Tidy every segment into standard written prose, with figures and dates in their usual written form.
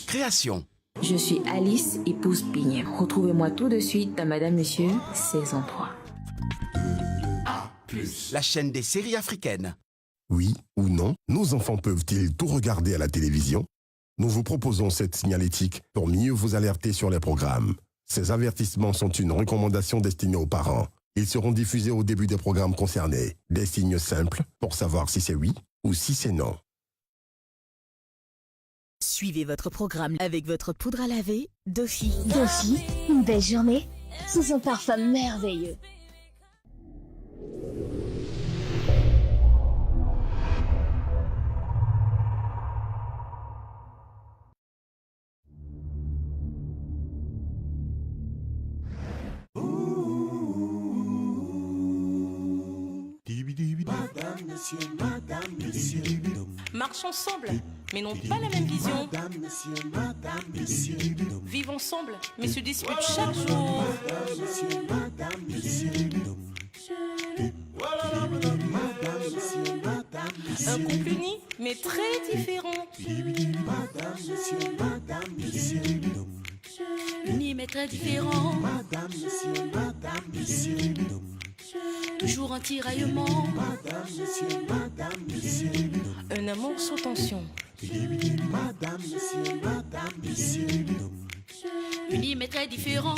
Création. Je suis Alice, épouse Pignet. Retrouvez-moi tout de suite dans Madame Monsieur, saison 3. La chaîne des séries africaines. Oui ou non, nos enfants peuvent-ils tout regarder à la télévision? Nous vous proposons cette signalétique pour mieux vous alerter sur les programmes. Ces avertissements sont une recommandation destinée aux parents. Ils seront diffusés au début des programmes concernés. Des signes simples pour savoir si c'est oui ou si c'est non. Suivez votre programme avec votre poudre à laver Dofi. Dofi, une belle journée sous un parfum merveilleux. Madame, monsieur, marchent ensemble, mais n'ont pas la même vision. Madame, monsieur, vivent ensemble, mais se disputent chaque jour. Madame, monsieur, un couple uni, mais très différent. Madame, monsieur, unis mais très différents. Madame, monsieur, toujours un tiraillement. Madame, monsieur, un amour sous tension. Madame, monsieur, unis mais très différents.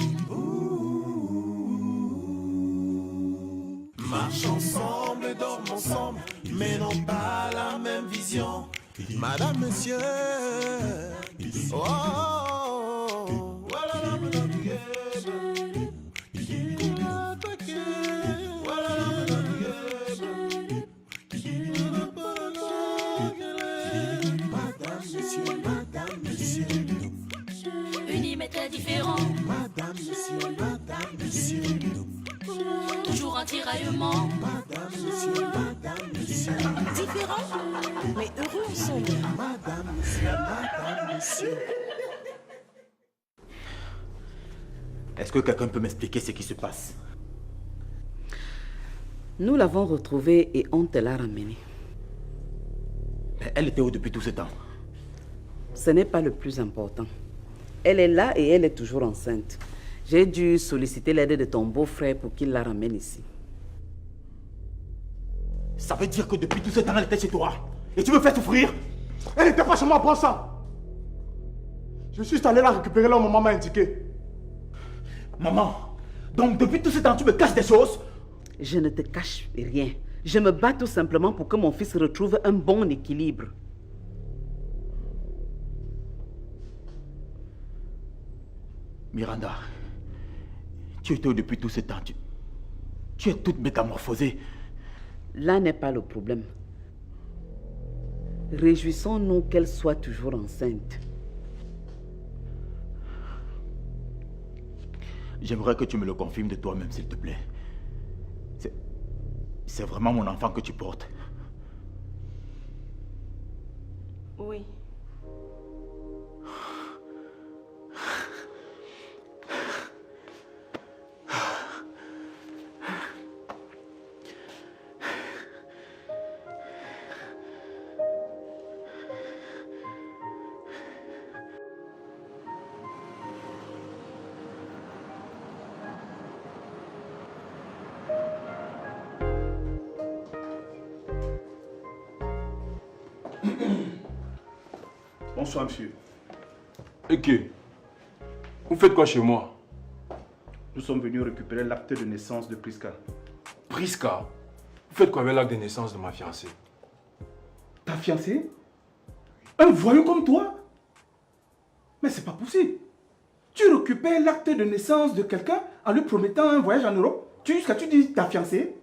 Marchent ensemble, dorment ensemble, mais n'ont pas la même vision. Madame, monsieur, oh, oh, oh, voilà, madame, unis mais très différents. Madame, monsieur, toujours un tiraillement. Madame, monsieur, différents, mais heureux ensemble. Madame, monsieur. Est-ce que quelqu'un peut m'expliquer ce qui se passe? Nous l'avons retrouvée et on te l'a ramenée. Mais elle était où depuis tout ce temps? Ce n'est pas le plus important. Elle est là et elle est toujours enceinte. J'ai dû solliciter l'aide de ton beau-frère pour qu'il la ramène ici. Ça veut dire que depuis tout ce temps, elle était chez toi. Et tu me fais souffrir? Elle n'était pas chez moi pour ça. Je suis allé la récupérer là où maman m'a indiqué. Maman, donc depuis tout ce temps, tu me caches des choses? Je ne te cache rien. Je me bats tout simplement pour que mon fils retrouve un bon équilibre. Miranda, tu étais où depuis tout ce temps? Tu es toute métamorphosée. Là n'est pas le problème. Réjouissons-nous qu'elle soit toujours enceinte. J'aimerais que tu me le confirmes de toi-même, s'il te plaît. C'est vraiment mon enfant que tu portes. Oui. Bonsoir, monsieur. Ok. Vous faites quoi chez moi? Nous sommes venus récupérer l'acte de naissance de Priska. Priska? Vous faites quoi avec l'acte de naissance de ma fiancée? Ta fiancée? Un voyou comme toi? Mais c'est pas possible. Tu récupères l'acte de naissance de quelqu'un en lui promettant un voyage en Europe? Jusqu'à tu dis ta fiancée?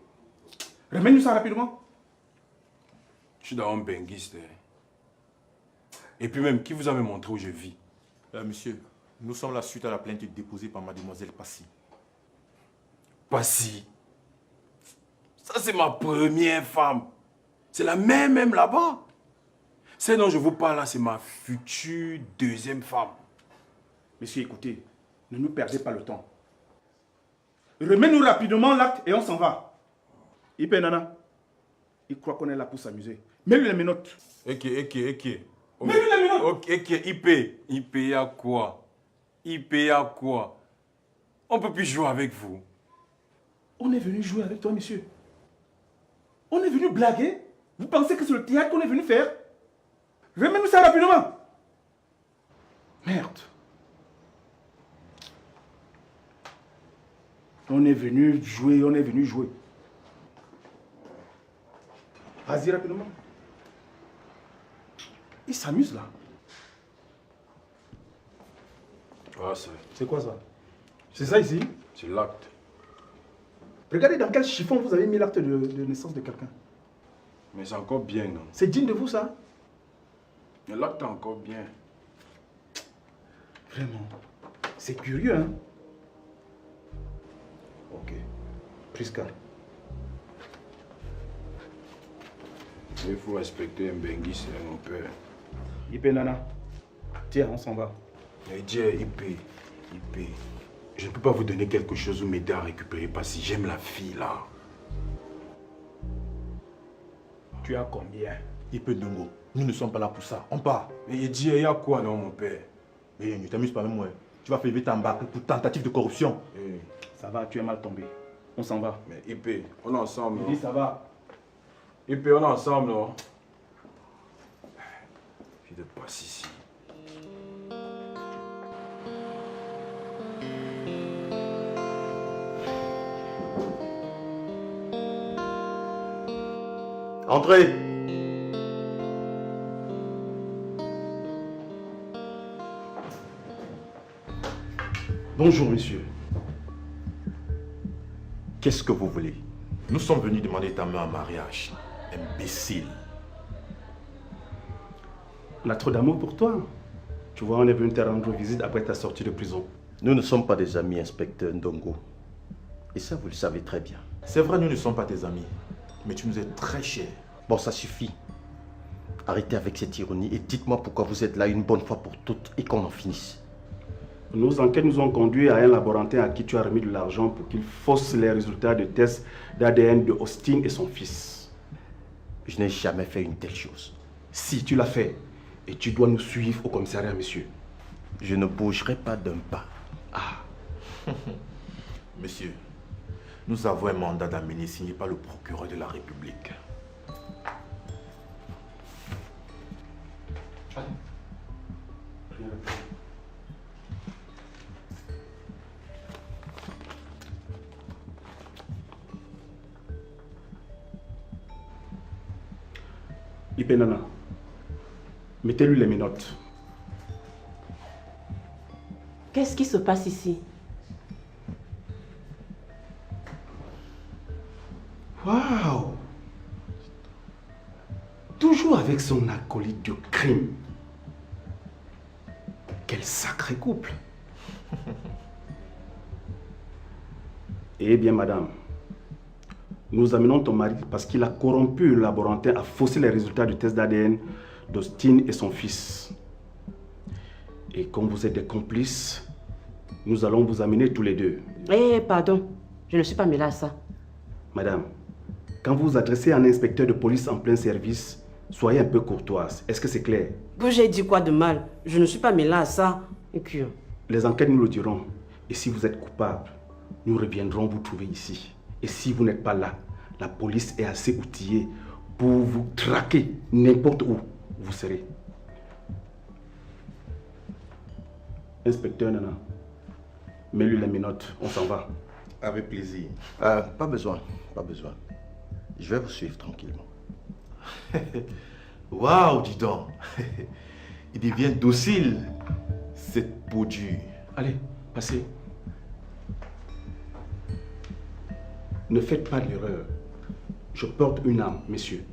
Remets-nous ça rapidement. Je suis dans un benguiste. Et puis même, qui vous a même montré où je vis? Monsieur, nous sommes là suite à la plainte déposée par mademoiselle Passy. Passy? Ça, c'est ma première femme. C'est la même là-bas. Celle dont je vous parle là, c'est ma future deuxième femme. Monsieur, écoutez, ne nous perdez pas le temps. Remets-nous rapidement l'acte et on s'en va. Ipe Nana, il croit qu'on est là pour s'amuser. Mets-lui les menottes. Ok. Mets-lui les menottes. Ok, il paye à quoi? Il paye à quoi? On peut plus jouer avec vous. On est venu jouer avec toi, monsieur. On est venu blaguer. Vous pensez que c'est le théâtre qu'on est venu faire? Remets-nous ça rapidement. Merde. On est venu jouer, on est venu jouer. Vas-y rapidement. Il s'amuse là. Ah, c'est quoi ça? C'est ça ici? C'est l'acte. Regardez dans quel chiffon vous avez mis l'acte de naissance de quelqu'un. Mais c'est encore bien, non? C'est digne de vous ça? Mais l'acte est encore bien. Vraiment. C'est curieux, hein? Ok. Prisca. Il faut respecter un Bengi, c'est mon père. Ipé Nana. Tiens, on s'en va. Il dit Ipé. Je ne peux pas vous donner quelque chose ou m'aider à récupérer parce que j'aime la fille là. Tu as combien? Ipé Ndongo, nous ne sommes pas là pour ça. On part. Mais il dit, il y a quoi non mon père? Mais ne t'amuse pas avec moi. Tu vas faire vite t'embarquer pour tentative de corruption. Ça va, tu es mal tombé. On s'en va. Mais Ipé, on est ensemble. Il dit ça va. Ipé, on est ensemble, non? Fille de passe ici. Entrez. Bonjour, monsieur. Qu'est-ce que vous voulez? Nous sommes venus demander ta main en mariage. Imbécile. La trop d'amour pour toi. Tu vois, on est venu te rendre visite après ta sortie de prison. Nous ne sommes pas des amis, inspecteur Ndongo. Et ça, vous le savez très bien. C'est vrai, nous ne sommes pas tes amis. Mais tu nous es très cher. Bon, ça suffit. Arrêtez avec cette ironie et dites-moi pourquoi vous êtes là une bonne fois pour toutes et qu'on en finisse. Nos enquêtes nous ont conduit à un laborantin à qui tu as remis de l'argent pour qu'il fausse les résultats de tests d'ADN de Austin et son fils. Je n'ai jamais fait une telle chose. Si, tu l'as fait. Et tu dois nous suivre au commissariat, monsieur. Je ne bougerai pas d'un pas. Ah. Monsieur, nous avons un mandat d'amener signé par le procureur de la République. Ipenana, mettez-lui les menottes. Qu'est-ce qui se passe ici? Waouh! Toujours avec son acolyte de crime. Quel sacré couple! Eh bien, madame, nous amenons ton mari parce qu'il a corrompu le laborantin, a faussé les résultats du test d'ADN d'Austin et son fils. Et comme vous êtes des complices, nous allons vous amener tous les deux. Eh, pardon, je ne suis pas mêlée à ça. Madame, quand vous vous adressez à un inspecteur de police en plein service, soyez un peu courtoise. Est-ce que c'est clair? Que j'ai dit quoi de mal? Je ne suis pas mêlée à ça. Les enquêtes nous le diront. Et si vous êtes coupable, nous reviendrons vous trouver ici. Et si vous n'êtes pas là, la police est assez outillée pour vous traquer n'importe où vous serez. Inspecteur Nana, mets-lui les menottes, on s'en va. Avec plaisir. Pas besoin, pas besoin. Je vais vous suivre tranquillement. Waouh, dis donc. Il devient docile, cette peau dure. Allez, passez. Ne faites pas l'erreur. Je porte une âme, messieurs.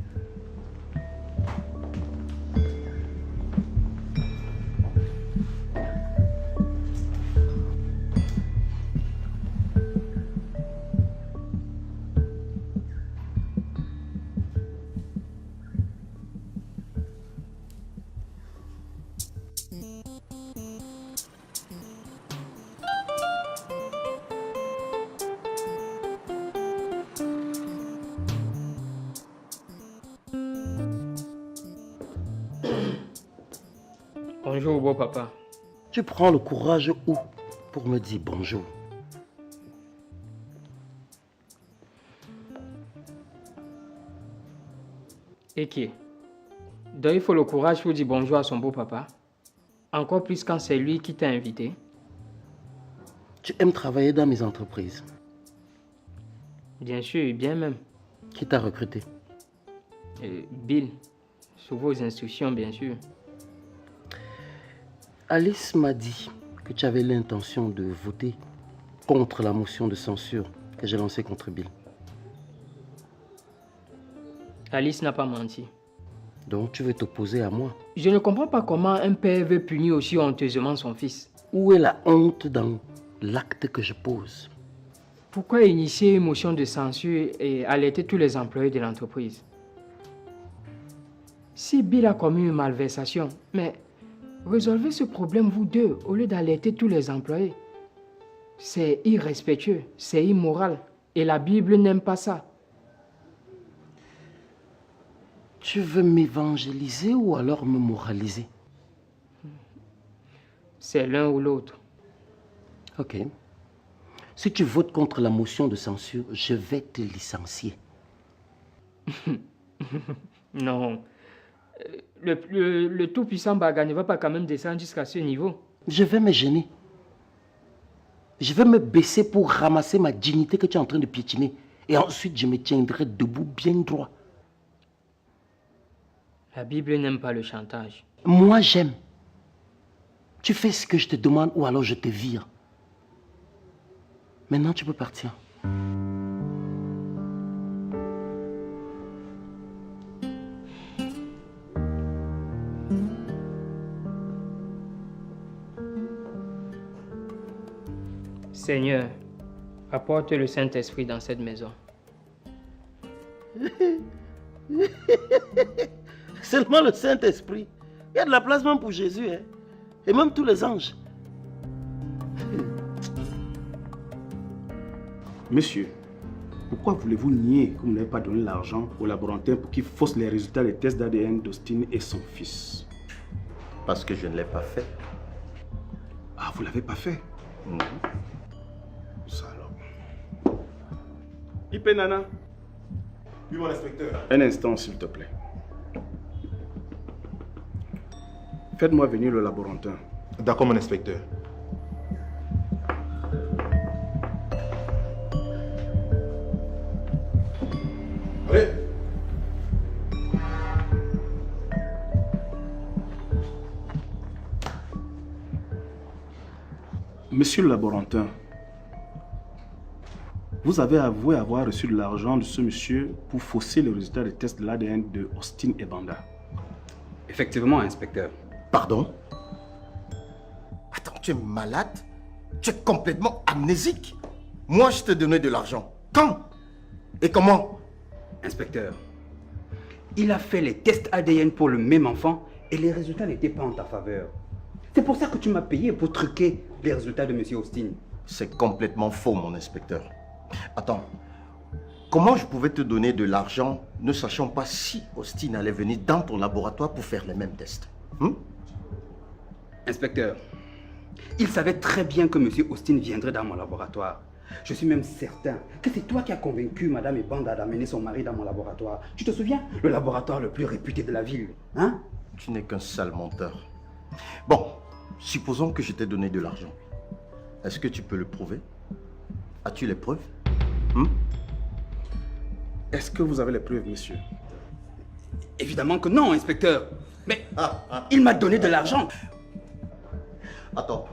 Bonjour, beau papa. Tu prends le courage où pour me dire bonjour? Et qui? Donc il faut le courage pour dire bonjour à son beau papa. Encore plus quand c'est lui qui t'a invité. Tu aimes travailler dans mes entreprises? Bien sûr, bien même. Qui t'a recruté? Bill. Sous vos instructions, bien sûr. Alice m'a dit que tu avais l'intention de voter contre la motion de censure que j'ai lancée contre Bill. Alice n'a pas menti. Donc tu veux t'opposer à moi? Je ne comprends pas comment un père veut punir aussi honteusement son fils. Où est la honte dans l'acte que je pose? Pourquoi initier une motion de censure et alerter tous les employés de l'entreprise? Si Bill a commis une malversation, mais résolvez ce problème vous deux au lieu d'alerter tous les employés. C'est irrespectueux, c'est immoral et la Bible n'aime pas ça. Tu veux m'évangéliser ou alors me moraliser? C'est l'un ou l'autre. Ok. Si tu votes contre la motion de censure, je vais te licencier. Non. Le tout-puissant Baga ne va pas quand même descendre jusqu'à ce niveau. Je vais me gêner. Je vais me baisser pour ramasser ma dignité que tu es en train de piétiner. Et ensuite, je me tiendrai debout bien droit. La Bible n'aime pas le chantage. Moi, j'aime. Tu fais ce que je te demande ou alors je te vire. Maintenant, tu peux partir. Seigneur, apporte le Saint-Esprit dans cette maison. Seulement le Saint-Esprit. Il y a de la place même pour Jésus, hein? Et même tous les anges. Monsieur, pourquoi voulez-vous nier que vous n'avez pas donné l'argent au laborantin pour qu'il fausse les résultats des tests d'ADN d'Austin et son fils? Parce que je ne l'ai pas fait. Ah, vous ne l'avez pas fait? Non. Ça alors. Ipé Nana. Oui, mon inspecteur. Un instant, s'il te plaît. Faites-moi venir le laborantin. D'accord, mon inspecteur. Allez. Monsieur le laborantin, vous avez avoué avoir reçu de l'argent de ce monsieur pour fausser le résultat des tests de l'ADN de Austin et Banda. Effectivement, inspecteur. Pardon? Attends, tu es malade? Tu es complètement amnésique? Moi, je te donnais de l'argent. Quand? Et comment? Inspecteur, il a fait les tests ADN pour le même enfant et les résultats n'étaient pas en ta faveur. C'est pour ça que tu m'as payé pour truquer les résultats de M. Austin. C'est complètement faux, mon inspecteur. Attends, comment je pouvais te donner de l'argent ne sachant pas si Austin allait venir dans ton laboratoire pour faire les mêmes tests? Inspecteur, il savait très bien que M. Austin viendrait dans mon laboratoire. Je suis même certain que c'est toi qui as convaincu Madame Ebanda d'amener son mari dans mon laboratoire. Tu te souviens? Le laboratoire le plus réputé de la ville. Hein? Tu n'es qu'un sale menteur. Bon, supposons que je t'ai donné de l'argent. Est-ce que tu peux le prouver? As-tu les preuves? Est-ce que vous avez les preuves, monsieur? Évidemment que non, inspecteur. Mais il m'a donné de l'argent. Attends,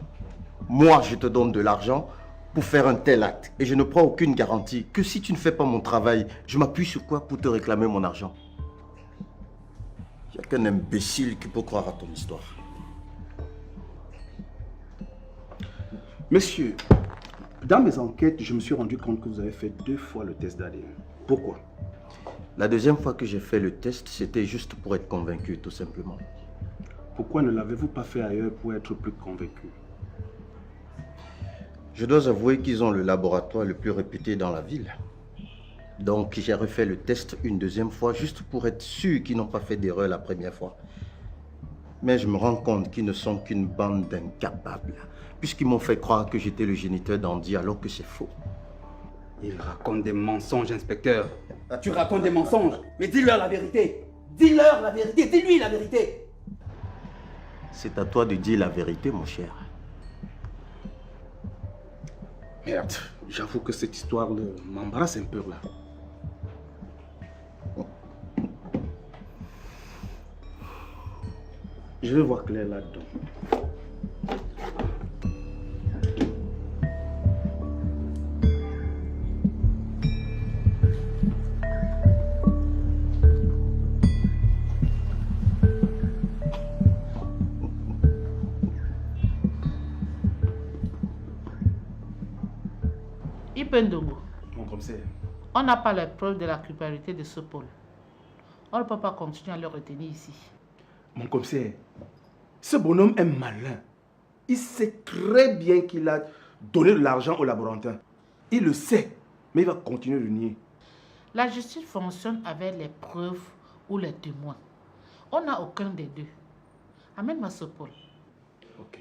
moi je te donne de l'argent pour faire un tel acte et je ne prends aucune garantie que si tu ne fais pas mon travail, je m'appuie sur quoi pour te réclamer mon argent? Il n'y a qu'un imbécile qui peut croire à ton histoire. Monsieur, dans mes enquêtes, je me suis rendu compte que vous avez fait 2 fois le test d'ADN. Pourquoi? La deuxième fois que j'ai fait le test, c'était juste pour être convaincu, tout simplement. Pourquoi ne l'avez-vous pas fait ailleurs pour être plus convaincu? Je dois avouer qu'ils ont le laboratoire le plus réputé dans la ville. Donc j'ai refait le test une deuxième fois juste pour être sûr qu'ils n'ont pas fait d'erreur la première fois. Mais je me rends compte qu'ils ne sont qu'une bande d'incapables, puisqu'ils m'ont fait croire que j'étais le géniteur d'Andy alors que c'est faux. Il raconte des mensonges, inspecteur. Tu racontes des mensonges. Mais dis-leur la vérité. Dis-leur la vérité. Dis-lui la vérité. C'est à toi de dire la vérité, mon cher. Merde, j'avoue que cette histoire m'embarrasse un peu là. Je vais voir clair là-dedans. Ipendongo, Mon commissaire. on n'a pas la preuve de la culpabilité de ce Paul. On ne peut pas continuer à le retenir ici. Mon commissaire, ce bonhomme est malin. Il sait très bien qu'il a donné de l'argent au laborantin. Il le sait, mais il va continuer de nier. La justice fonctionne avec les preuves ou les témoins. On n'a aucun des deux. Amène-moi ce Paul. Ok.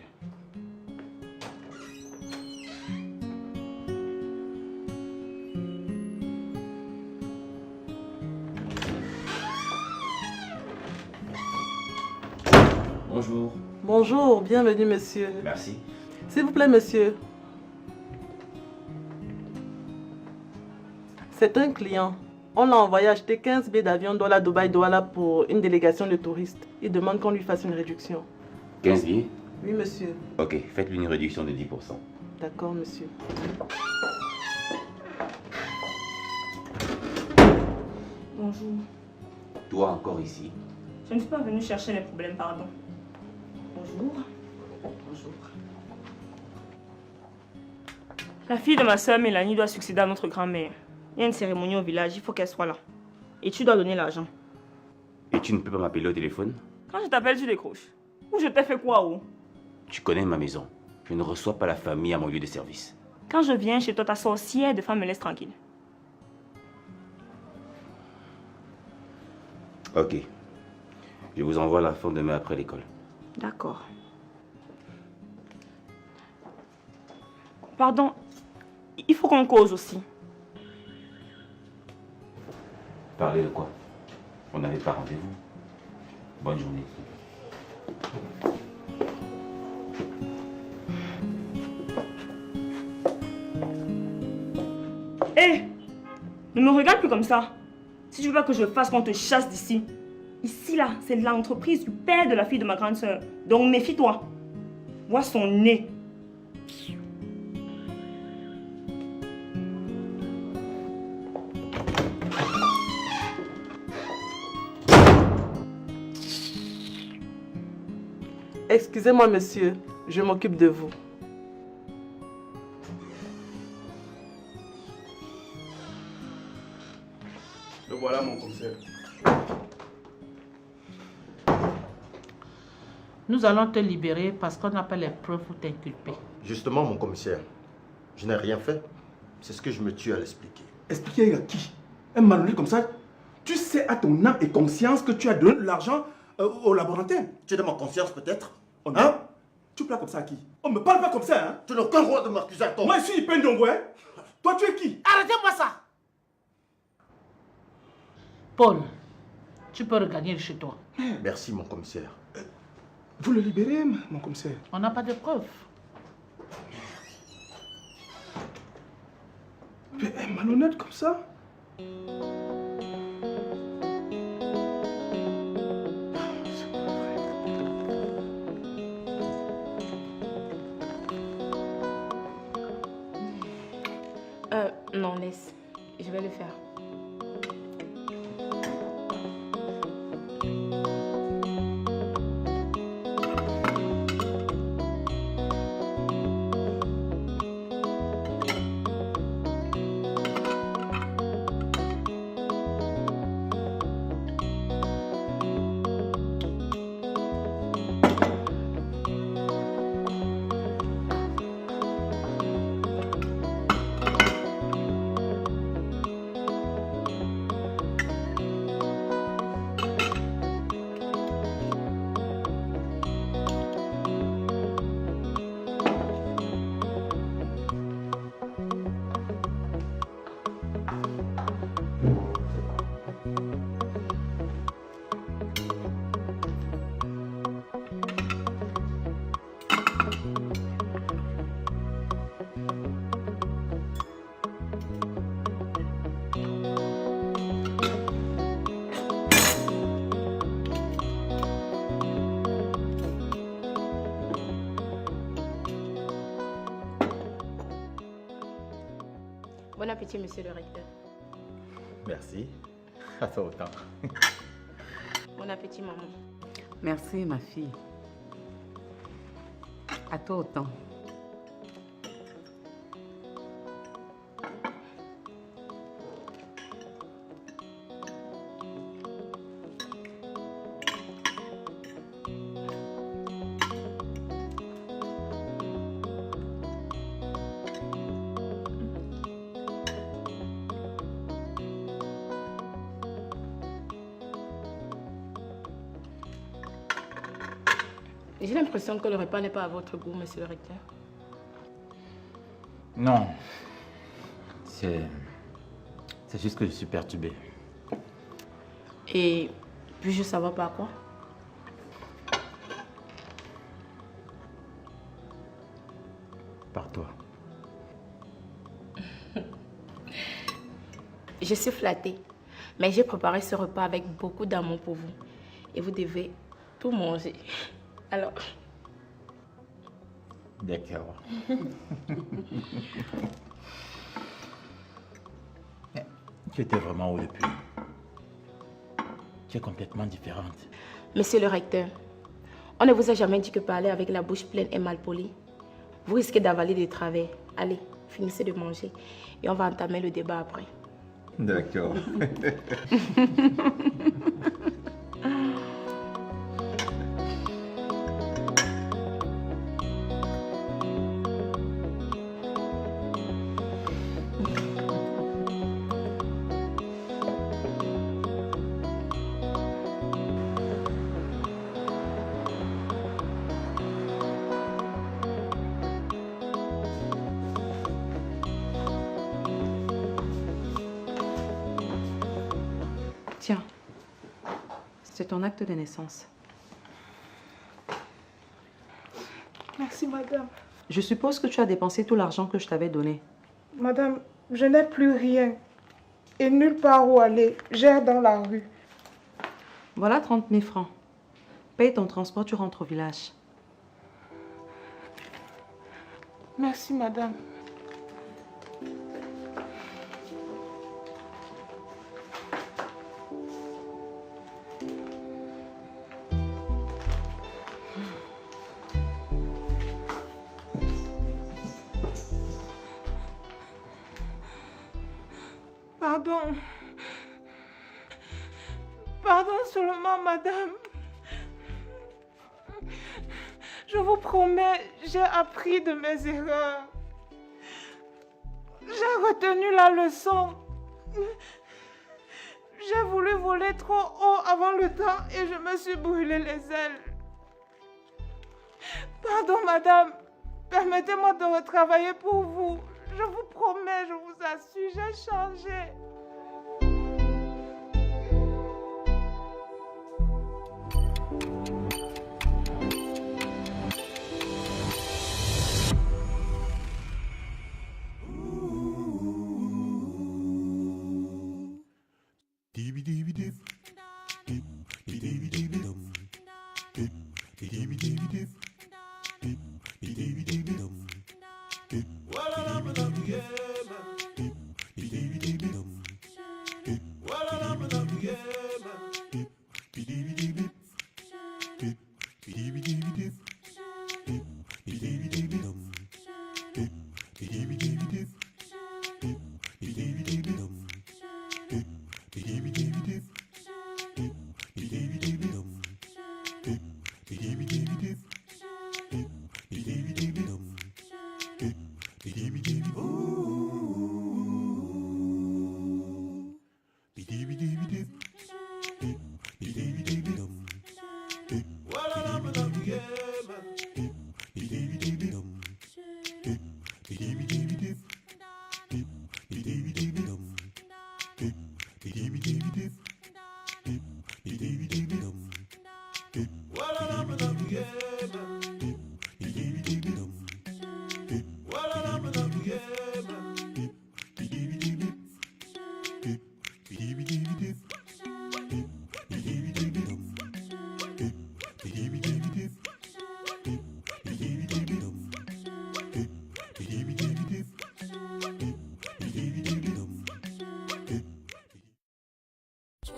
Bonjour. Bonjour, bienvenue monsieur. Merci. S'il vous plaît monsieur. C'est un client. On l'a envoyé acheter 15 billets d'avion Douala Dubaï Douala pour une délégation de touristes. Il demande qu'on lui fasse une réduction. 15 billets? Oui monsieur. Ok, faites-lui une réduction de 10%. D'accord monsieur. Bonjour. Toi encore ici? Je ne suis pas venue chercher les problèmes, pardon. Bonjour. Bonjour. La fille de ma soeur Mélanie doit succéder à notre grand-mère. Il y a une cérémonie au village, il faut qu'elle soit là. Et tu dois donner l'argent. Et tu ne peux pas m'appeler au téléphone? Quand je t'appelle, tu décroches. Ou je t'ai fait quoi, ou? Tu connais ma maison. Je ne reçois pas la famille à mon lieu de service. Quand je viens chez toi, ta sorcière de femme me laisse tranquille. Ok. Je vous envoie la fin demain après l'école. D'accord. Pardon, il faut qu'on cause aussi. Parler de quoi? On n'avait pas rendez-vous. Bonne journée. Hé! Ne me regarde plus comme ça. Si tu veux pas que je fasse qu'on te chasse d'ici. Ici, là, c'est l'entreprise du père de la fille de ma grande sœur. Donc méfie-toi. Vois son nez. Excusez-moi monsieur, je m'occupe de vous. Le voilà mon commissaire. Nous allons te libérer parce qu'on n'a pas les preuves pour t'inculper. Justement, mon commissaire, je n'ai rien fait. C'est ce que je me tue à l'expliquer. Expliquer à qui? Un malhonnête comme ça? Tu sais à ton âme et conscience que tu as donné de l'argent au laborantin. Tu es de ma conscience peut-être? Hein? Tu parles comme ça à qui? On me parle pas comme ça, hein? Tu n'as aucun droit de m'accuser à toi. Moi, je suis Ipendongo, hein? Toi, tu es qui? Arrêtez-moi ça! Paul, tu peux regagner chez toi. Merci, mon commissaire. Vous le libérez, mon commissaire? On n'a pas de preuves. Mais un malhonnête comme ça? Non, laisse. Je vais le faire. Bon appétit, monsieur le recteur. Merci. À toi autant. Bon appétit, maman. Merci, ma fille. À toi autant. J'ai l'impression que le repas n'est pas à votre goût, monsieur le recteur. Non. C'est juste que je suis perturbé. Et puis-je savoir par quoi? Par toi. Je suis flattée, mais j'ai préparé ce repas avec beaucoup d'amour pour vous. Et vous devez tout manger. Alors... D'accord. Tu étais vraiment où depuis? Tu es complètement différente. Monsieur le recteur, on ne vous a jamais dit que parler avec la bouche pleine est mal poli. Vous risquez d'avaler des travers. Allez, finissez de manger et on va entamer le débat après. D'accord. Tiens, c'est ton acte de naissance. Merci, madame. Je suppose que tu as dépensé tout l'argent que je t'avais donné. Madame, je n'ai plus rien. Et nulle part où aller. J'erre dans la rue. Voilà 30 000 francs. Paye ton transport, tu rentres au village. Merci, madame. Pardon. Pardon seulement, madame. Je vous promets, j'ai appris de mes erreurs. J'ai retenu la leçon. J'ai voulu voler trop haut avant le temps et je me suis brûlé les ailes. Pardon, madame. Permettez-moi de retravailler pour vous. Je vous promets, je vous assure, j'ai changé.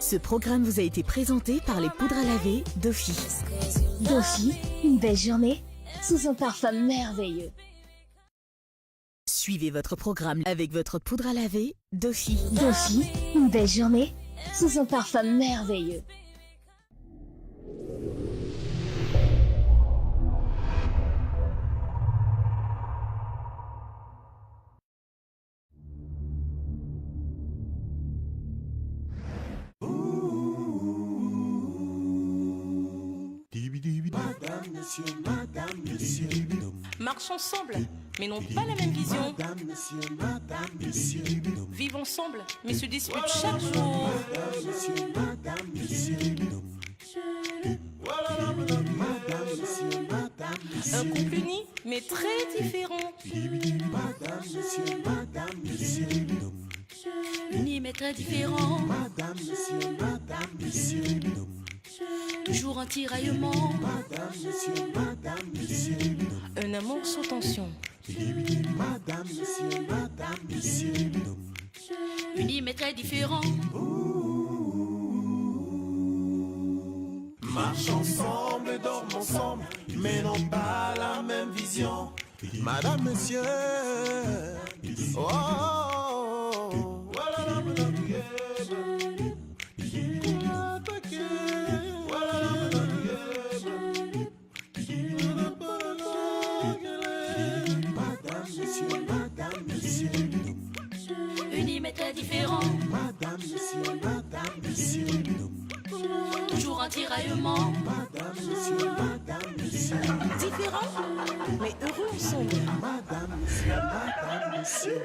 Ce programme vous a été présenté par les poudres à laver Dofi. Dofi, une belle journée sous un parfum merveilleux. Suivez votre programme avec votre poudre à laver Dofi. Dofi, une belle journée sous un parfum merveilleux. Madame, monsieur, Marchent ensemble, mais n'ont pas la même vision. madame, monsieur, Vivent ensemble, mais se disputent chaque jour. madame, monsieur, Un couple uni, mais très différent. madame, monsieur, Unis mais très différents, madame, monsieur, toujours en tiraillement. madame, monsieur, Un amour sans tension. madame, monsieur, Unis mais très différents, marchent ensemble et dorment ensemble, mais n'ont pas la même vision. Madame, monsieur, oh, oh, oh, voilà, unis mais très différents, madame, monsieur, toujours en tiraillement. Différents, mais heureux ensemble. madame, monsieur.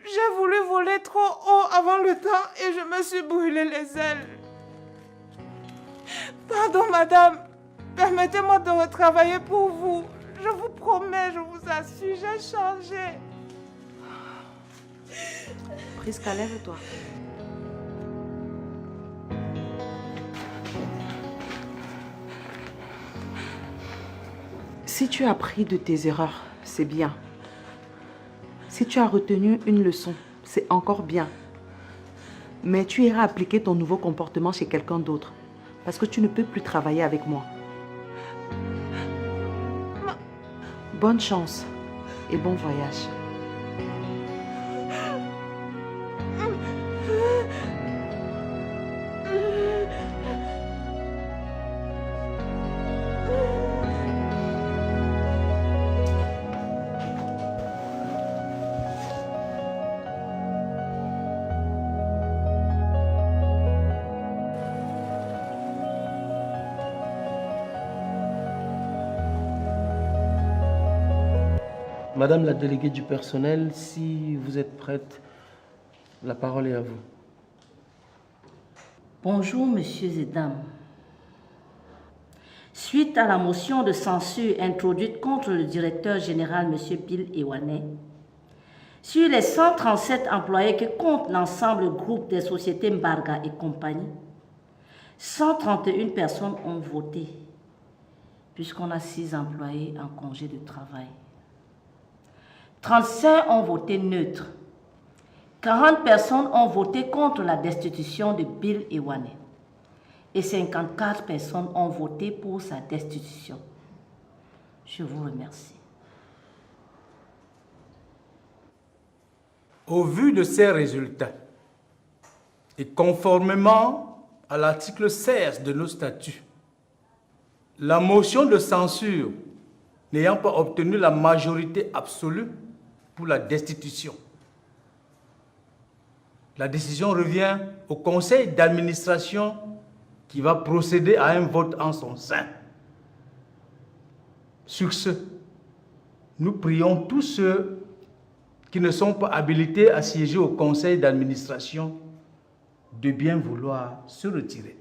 J'ai voulu voler trop haut avant le temps et je me suis brûlé les ailes. Pardon, madame. Permettez-moi de retravailler pour vous. Je vous promets, je vous assure, j'ai changé. Prisca, lève-toi. Si tu as appris de tes erreurs, c'est bien. Si tu as retenu une leçon, c'est encore bien. Mais tu iras appliquer ton nouveau comportement chez quelqu'un d'autre. Parce que tu ne peux plus travailler avec moi. Bonne chance et bon voyage. Madame la déléguée du personnel, si vous êtes prête, la parole est à vous. Bonjour, messieurs et dames. Suite à la motion de censure introduite contre le directeur général, M. Bill Ewane, sur les 137 employés que compte l'ensemble groupe des sociétés Mbarga et compagnie, 131 personnes ont voté, puisqu'on a 6 employés en congé de travail. 35 ont voté neutre. 40 personnes ont voté contre la destitution de Bill Ewane. Et 54 personnes ont voté pour sa destitution. Je vous remercie. Au vu de ces résultats, et conformément à l'article 16 de nos statuts, la motion de censure n'ayant pas obtenu la majorité absolue pour la destitution, la décision revient au conseil d'administration qui va procéder à un vote en son sein. Sur ce, nous prions tous ceux qui ne sont pas habilités à siéger au conseil d'administration de bien vouloir se retirer.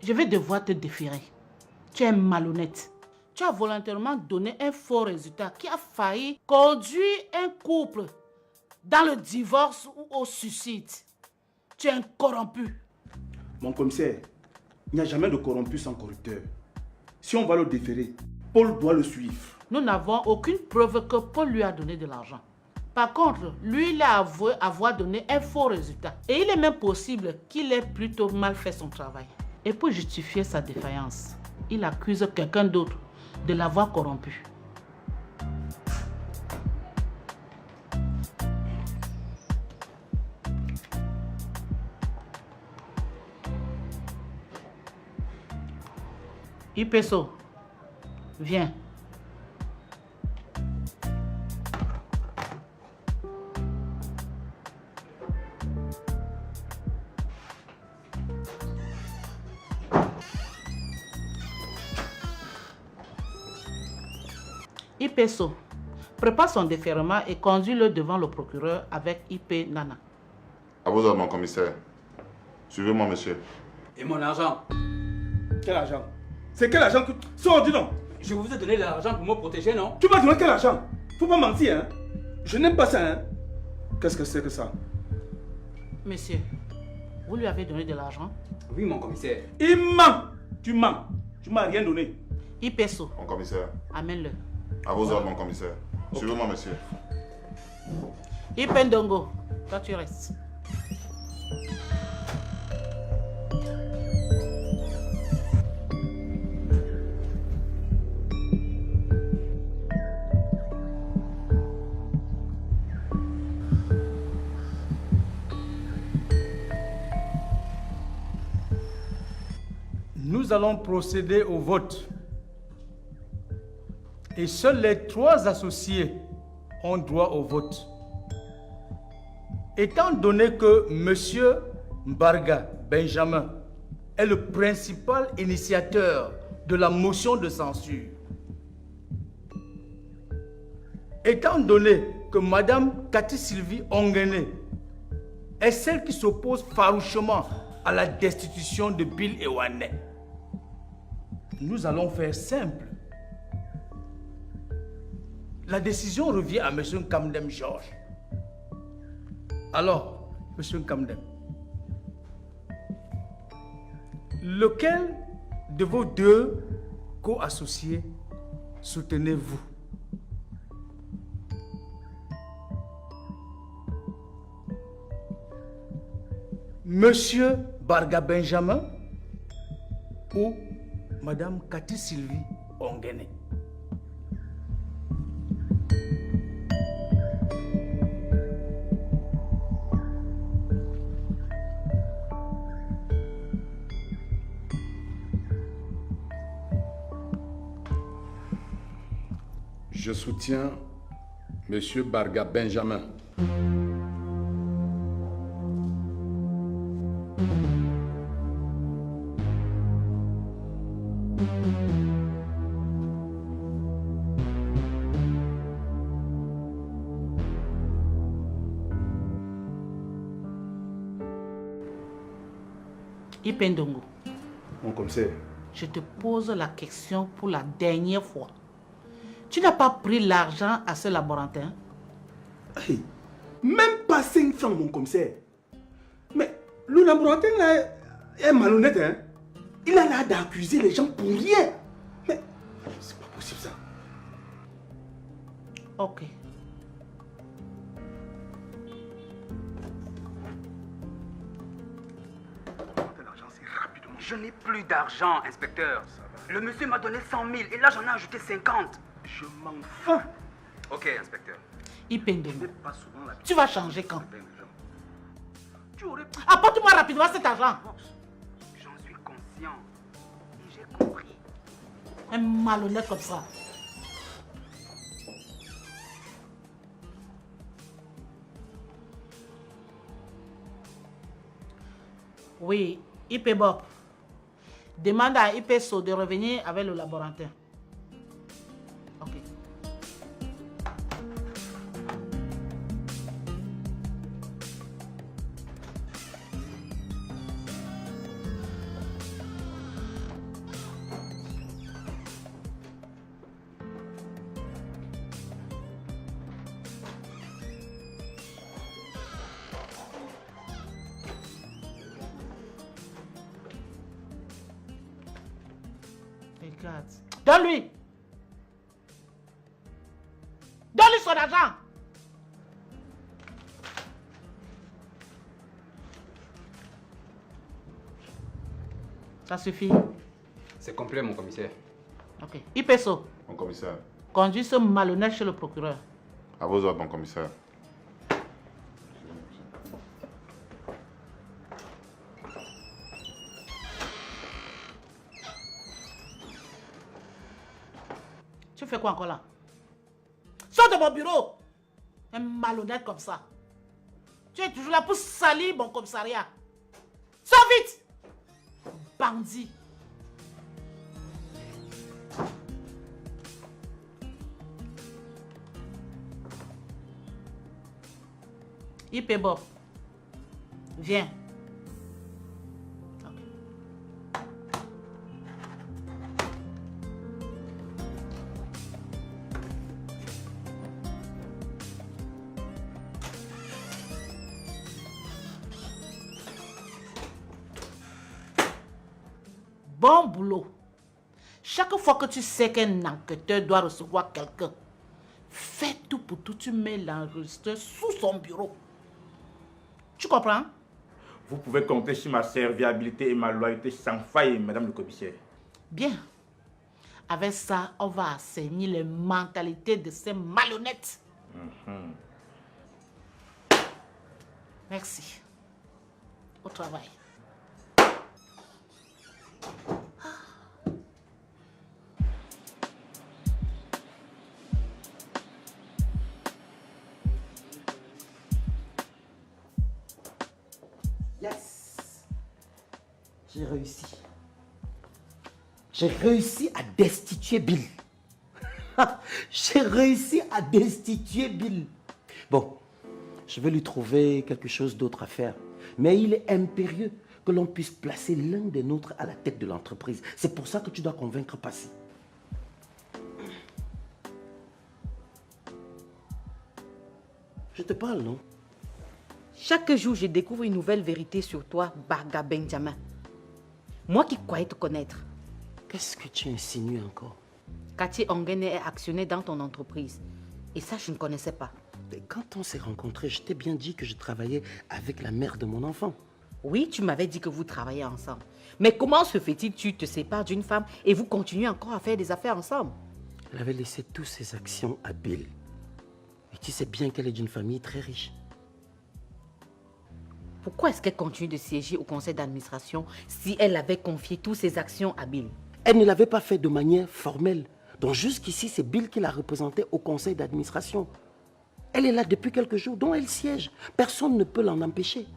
Je vais devoir te déférer. Tu es malhonnête. Tu as volontairement donné un faux résultat qui a failli conduire un couple dans le divorce ou au suicide. Tu es un corrompu. Mon commissaire, il n'y a jamais de corrompu sans corrupteur. Si on va le déférer, Paul doit le suivre. Nous n'avons aucune preuve que Paul lui a donné de l'argent. Par contre, lui, il a avoué avoir donné un faux résultat. Et il est même possible qu'il ait plutôt mal fait son travail. Et pour justifier sa défaillance, il accuse quelqu'un d'autre de l'avoir corrompu. Ipeso, viens. Ipeso, prépare son défèrement et conduis-le devant le procureur avec IP Nana. À vos ordres, mon commissaire. Suivez-moi, monsieur. Et mon argent? Quel argent? C'est quel argent que... Sors, dis donc. Je vous ai donné de l'argent pour me protéger, non? Tu m'as donné quel argent? Faut pas mentir, hein? Je n'aime pas ça, hein? Qu'est-ce que c'est que ça? Monsieur, vous lui avez donné de l'argent? Oui, mon commissaire. Il ment! Tu mens. Tu m'as rien donné. Ipeso. Mon commissaire. Amène-le. À vos ordres, mon commissaire. Suivez-moi, monsieur. Ipendongo, toi tu restes. Nous allons procéder au vote. Et seuls les 3 associés ont droit au vote. Étant donné que M. Mbarga Benjamin est le principal initiateur de la motion de censure, étant donné que Mme Cathy Sylvie Ongene est celle qui s'oppose farouchement à la destitution de Bill Ewane, nous allons faire simple. La décision revient à M. Kamdem Georges. Alors, M. Kamdem, lequel de vos 2 co-associés soutenez-vous? Monsieur Barga Benjamin ou Madame Cathy Sylvie Ongene? Je soutiens Monsieur Barga Benjamin. Ipendongo. Mon commissaire. Je te pose la question pour la dernière fois. Tu n'as pas pris l'argent à ce laborantin? Hey, même pas 5 francs, mon commissaire. Mais le laborantin là est malhonnête, hein? Il a l'air d'accuser les gens pour rien. Mais c'est pas possible ça. Ok. Je n'ai plus d'argent, inspecteur. Le monsieur m'a donné 100 000 et là j'en ai ajouté 50. Je m'en fous. Ok, inspecteur. Ipendongo, tu vas changer quand? Apporte-moi rapidement cet argent. J'en suis conscient. Et j'ai compris. Un malhonnête comme ça. Oui, IP Bob. Demande à IPSO de revenir avec le laborantin. Ok. regarde. Donne-lui. Donne-lui son argent. Ça suffit. C'est complet, mon commissaire. Ok. Ipeso, Mon commissaire. conduis ce malhonnête chez le procureur. À vos ordres, mon commissaire. Tu fais quoi encore là? Sors de mon bureau! Un malhonnête comme ça. Tu es toujours là pour salir mon commissariat. Sors vite! Bandit! Ipé Bob. Viens. Bon boulot. Chaque fois que tu sais qu'un enquêteur doit recevoir quelqu'un, fais tout pour tout, tu mets l'enregistreur sous son bureau. Tu comprends? Vous pouvez compter sur ma serviabilité et ma loyauté sans faille, madame le commissaire. Bien. Avec ça, on va assainir les mentalités de ces malhonnêtes. Merci. Au travail. Yes! J'ai réussi. J'ai réussi à destituer Bill. J'ai réussi à destituer Bill. Bon, je vais lui trouver quelque chose d'autre à faire. Mais il est impérieux que l'on puisse placer l'un des nôtres à la tête de l'entreprise. C'est pour ça que tu dois convaincre Passy. Je te parle, non? Chaque jour, je découvre une nouvelle vérité sur toi, Barga Benjamin. Moi qui croyais te connaître. Qu'est-ce que tu insinues encore? Cathy Ongene est actionnaire dans ton entreprise. Et ça, je ne connaissais pas. Mais quand on s'est rencontrés, je t'ai bien dit que je travaillais avec la mère de mon enfant. Oui, tu m'avais dit que vous travaillez ensemble. Mais comment se fait-il que tu te sépares d'une femme et vous continuez encore à faire des affaires ensemble? Elle avait laissé toutes ses actions à Bill. Et tu sais bien qu'elle est d'une famille très riche. Pourquoi est-ce qu'elle continue de siéger au conseil d'administration si elle avait confié toutes ses actions à Bill? Elle ne l'avait pas fait de manière formelle. Donc jusqu'ici, c'est Bill qui l'a représentée au conseil d'administration. Elle est là depuis quelques jours, dont elle siège. Personne ne peut l'en empêcher.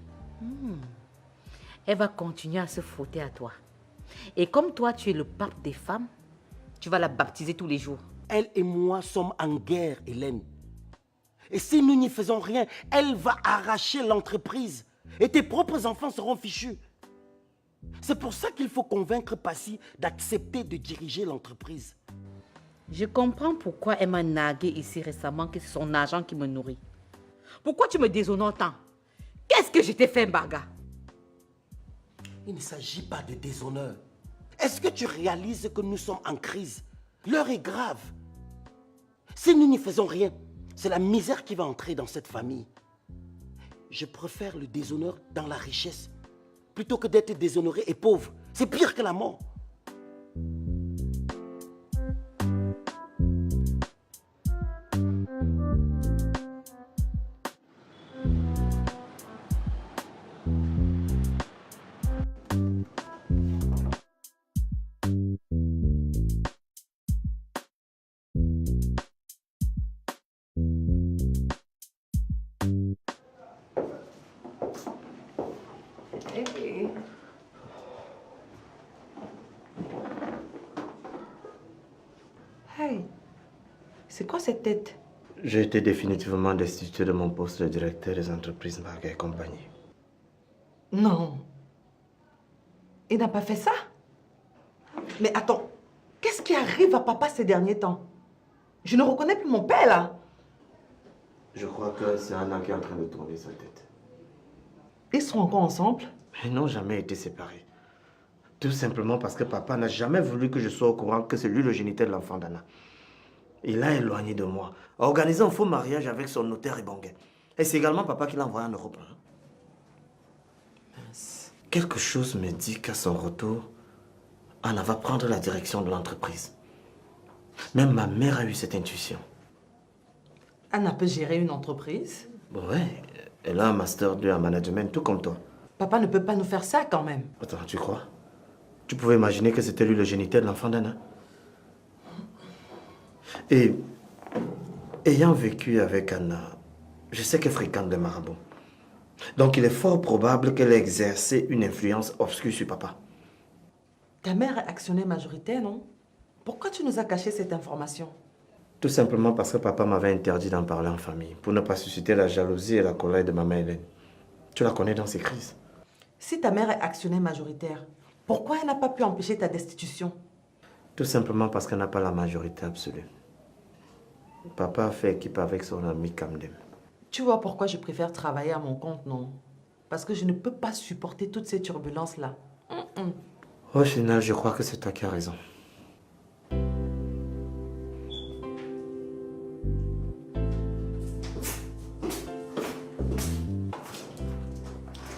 Elle va continuer à se frotter à toi. Et comme toi, tu es le pape des femmes, tu vas la baptiser tous les jours. Elle et moi sommes en guerre, Hélène. Et si nous n'y faisons rien, elle va arracher l'entreprise. Et tes propres enfants seront fichus. C'est pour ça qu'il faut convaincre Passy d'accepter de diriger l'entreprise. Je comprends pourquoi elle m'a nagué ici récemment que c'est son argent qui me nourrit. Pourquoi tu me déshonores tant? Qu'est-ce que je t'ai fait, Mbaga? Il ne s'agit pas de déshonneur. Est-ce que tu réalises que nous sommes en crise? L'heure est grave. Si nous n'y faisons rien, c'est la misère qui va entrer dans cette famille. Je préfère le déshonneur dans la richesse plutôt que d'être déshonoré et pauvre. C'est pire que la mort. Hey, c'est quoi cette tête? J'ai été définitivement destitué de mon poste de directeur des entreprises Barga et compagnie. Non. Il n'a pas fait ça? Mais attends, qu'est-ce qui arrive à papa ces derniers temps? Je ne reconnais plus mon père là. Je crois que c'est Anna qui est en train de tourner sa tête. Ils sont encore ensemble? Ils n'ont jamais été séparés. Tout simplement parce que papa n'a jamais voulu que je sois au courant que c'est lui le géniteur de l'enfant d'Anna. Il l'a éloigné de moi, a organisé un faux mariage avec son notaire Ibongue. Et c'est également papa qui l'a envoyé en Europe. Quelque chose me dit qu'à son retour, Anna va prendre la direction de l'entreprise. Même ma mère a eu cette intuition. Anna peut gérer une entreprise? Ouais, elle a un master 2 en management, tout comme toi. Papa ne peut pas nous faire ça quand même. Attends, tu crois? Tu pouvais imaginer que c'était lui le géniteur de l'enfant d'Anna? Et ayant vécu avec Anna, je sais qu'elle fréquente des marabouts. Donc il est fort probable qu'elle ait exercé une influence obscure sur papa. Ta mère est actionnaire majoritaire, non? Pourquoi tu nous as caché cette information? Tout simplement parce que papa m'avait interdit d'en parler en famille, pour ne pas susciter la jalousie et la colère de maman Hélène. Tu la connais dans ses crises. Si ta mère est actionnaire majoritaire, pourquoi elle n'a pas pu empêcher ta destitution? Tout simplement parce qu'elle n'a pas la majorité absolue. Papa a fait équipe avec son ami Kamdem. Tu vois pourquoi je préfère travailler à mon compte, non? Parce que je ne peux pas supporter toutes ces turbulences-là. Au final, je crois que c'est toi qui as raison.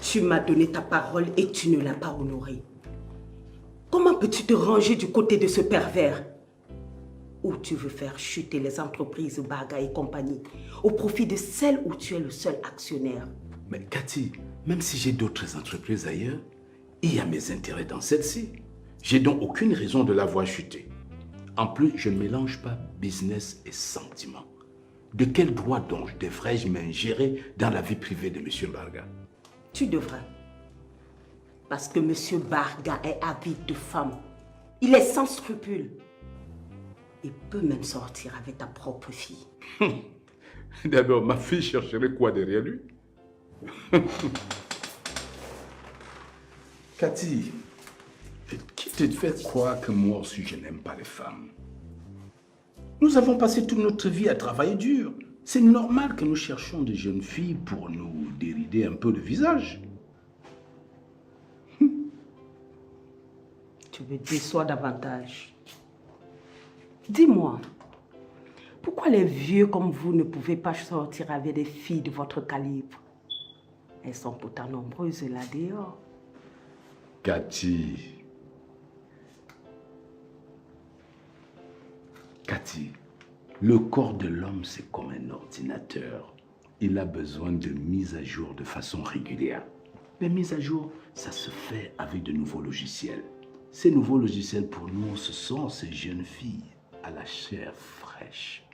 Tu m'as donné ta parole et tu ne l'as pas honorée. Comment peux-tu te ranger du côté de ce pervers? Ou tu veux faire chuter les entreprises Barga et compagnie au profit de celle où tu es le seul actionnaire? Mais Cathy, même si j'ai d'autres entreprises ailleurs, il y a mes intérêts dans celle-ci. J'ai donc aucune raison de la voir chuter. En plus, je ne mélange pas business et sentiment. De quel droit donc devrais-je m'ingérer dans la vie privée de M. Barga? Tu devras. Parce que M. Barga est avide de femmes. Il est sans scrupules. Il peut même sortir avec ta propre fille. D'abord, ma fille chercherait quoi derrière lui? Cathy, qui te fait croire que moi aussi je n'aime pas les femmes? Nous avons passé toute notre vie à travailler dur. C'est normal que nous cherchions des jeunes filles pour nous dérider un peu le visage. Tu me déçois davantage. Dis-moi, pourquoi les vieux comme vous ne pouvez pas sortir avec des filles de votre calibre? Elles sont pourtant nombreuses là dehors. Cathy, le corps de l'homme, c'est comme un ordinateur. Il a besoin de mise à jour de façon régulière. Les mises à jour, ça se fait avec de nouveaux logiciels. Ces nouveaux logiciels, pour nous, ce sont ces jeunes filles à la chair fraîche.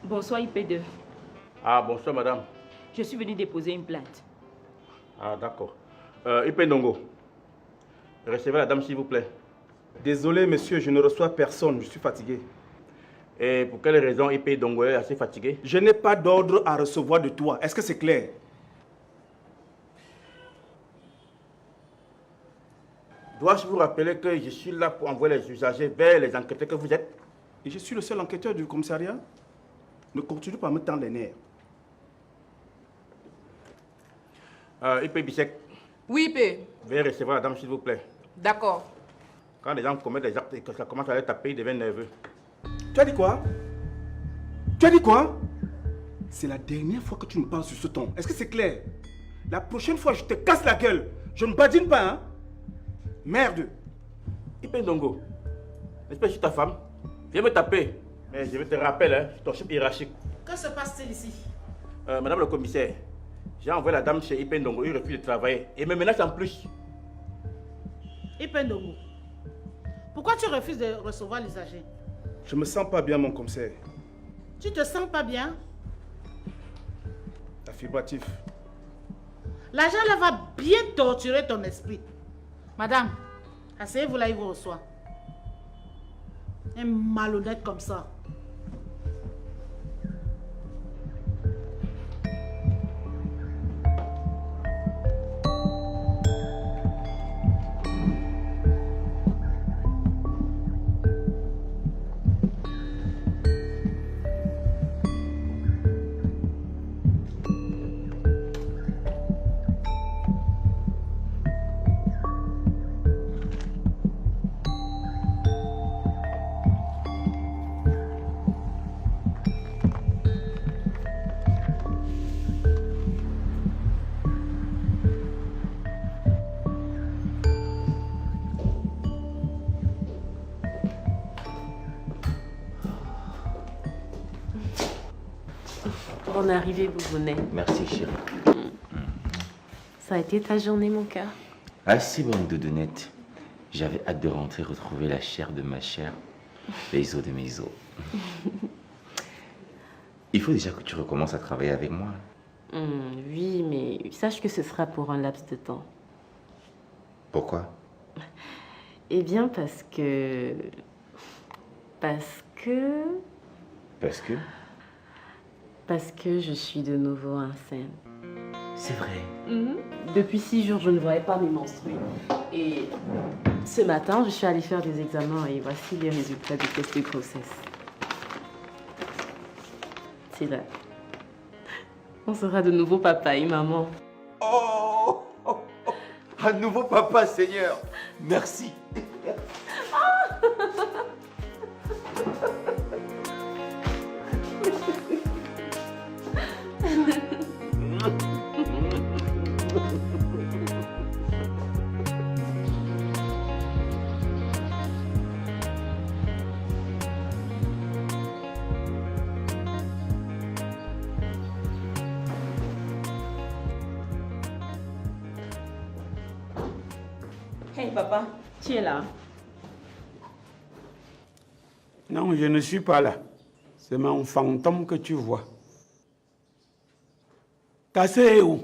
Bonsoir IP2. Ah, bonsoir madame. Je suis venue déposer une plainte. Ah, d'accord. IP Ndongo, recevez la dame s'il vous plaît. Désolé monsieur, je ne reçois personne, je suis fatigué. Et pour quelle raison IP Ndongo est assez fatigué? Je n'ai pas d'ordre à recevoir de toi, est-ce que c'est clair? Dois-je vous rappeler que je suis là pour envoyer les usagers vers les enquêteurs que vous êtes? Et je suis le seul enquêteur du commissariat? Ne continue pas à me tendre les nerfs. IP Bissek. Oui, IP. Veuillez recevoir la dame, s'il vous plaît. D'accord. Quand les gens commettent des actes et que ça commence à les taper, ils deviennent nerveux. Tu as dit quoi? Tu as dit quoi? C'est la dernière fois que tu me parles sur ce ton. Est-ce que c'est clair? La prochaine fois, je te casse la gueule. Je ne badine pas, hein? Merde. IP Ndongo, n'est-ce pas que je suis ta femme? Viens me taper. Mais je te rappelle, hein, je suis ton chef hiérarchique. Que se passe-t-il ici? Madame le commissaire, j'ai envoyé la dame chez IP Ndongo, il refuse de travailler et me menace en plus. IP Ndongo, pourquoi tu refuses de recevoir l'usager? Je me sens pas bien, mon commissaire. Tu te sens pas bien? Affirmatif. L'argent là va bien torturer ton esprit. Madame, asseyez-vous là, il vous reçoit. Un malhonnête comme ça. Bonne arrivée, Boubounet. Merci, chérie. Ça a été ta journée, mon cœur? Ah, si bonne doudounette. J'avais hâte de rentrer retrouver la chair de ma chair, les os de mes os. Il faut déjà que tu recommences à travailler avec moi. Oui, mais sache que ce sera pour un laps de temps. Pourquoi? Eh bien, parce que... Parce que je suis de nouveau enceinte. C'est vrai. Depuis 6 jours, je ne voyais pas mes menstrues. Et ce matin, je suis allée faire des examens et voici les résultats du test de grossesse. C'est là. On sera de nouveau papa et maman. Oh, un nouveau papa, Seigneur. Merci. Hey papa, tu es là? Non, je ne suis pas là. C'est mon fantôme que tu vois. Cassé est où?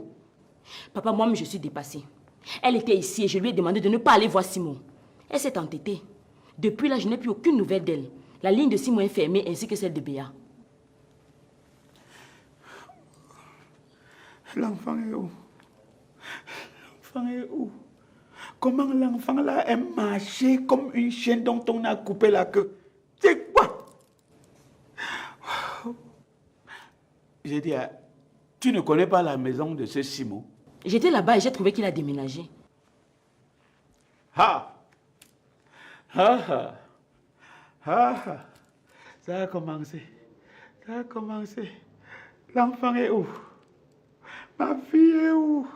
Papa, moi-même je suis dépassée. Elle était ici et je lui ai demandé de ne pas aller voir Simon. Elle s'est entêtée. Depuis là, je n'ai plus aucune nouvelle d'elle. La ligne de Simon est fermée ainsi que celle de Béa. L'enfant est où? L'enfant est où? Comment l'enfant là est marché comme une chienne dont on a coupé la queue? C'est quoi? J'ai dit, tu ne connais pas la maison de ce Simon? J'étais là-bas et j'ai trouvé qu'il a déménagé. Ah! Ah! Ah! Ah! Ça a commencé. Ça a commencé. L'enfant est où? Ma fille est où?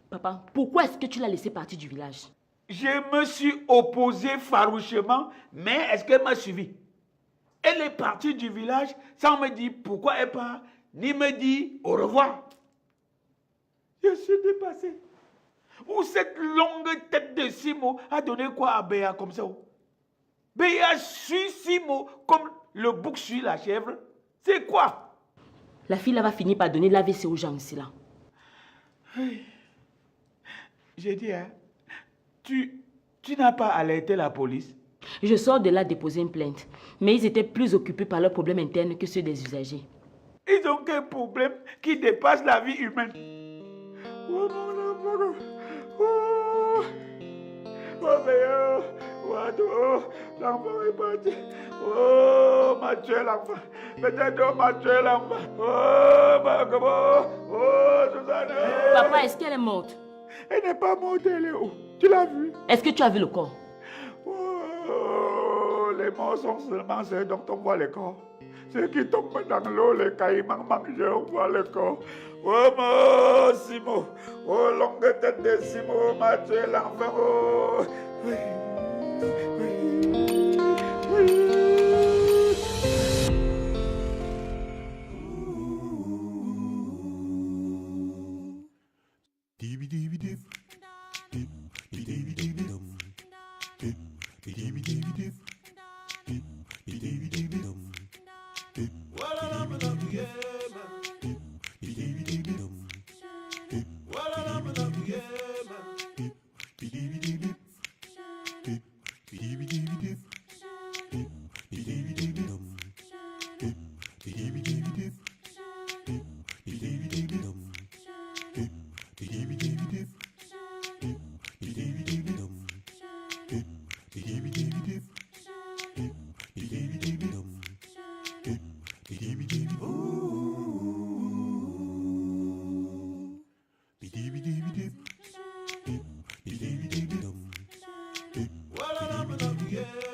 Papa, pourquoi est-ce que tu l'as laissé partir du village? Je me suis opposé farouchement, mais est-ce qu'elle m'a suivi? Elle est partie du village sans me dire pourquoi elle part, ni me dire au revoir. Je suis dépassé. Ou cette longue tête de Simo a donné quoi à Béa comme ça? Béa suit Simo comme le bouc suit la chèvre. C'est quoi? La fille là va finir par donner l'AVC aux gens ici là. J'ai dit, hein, tu n'as pas alerté la police? Je sors de là déposer une plainte. Mais ils étaient plus occupés par leurs problèmes internes que ceux des usagers. Ils ont qu'un problème qui dépasse la vie humaine. Oh mon amour. Oh. Oh Béa. Oh, l'enfant est parti. Oh, m'a tué l'enfant. Peut-être on m'a tué l'enfant. Oh, ma comment? Oh, Suzanne. Papa, est-ce qu'elle est morte? Elle n'est pas morte, elle est où? Tu l'as vue? Est-ce que tu as vu le corps? Oh, les morts sont seulement ceux dont on voit les corps. Ceux qui tombent dans l'eau, les caïmans mangés, on voit le corps. Oh, mon Simon. Oh, longue tête de Simon m'a tué l'enfant. Oh. Oui. Voilà la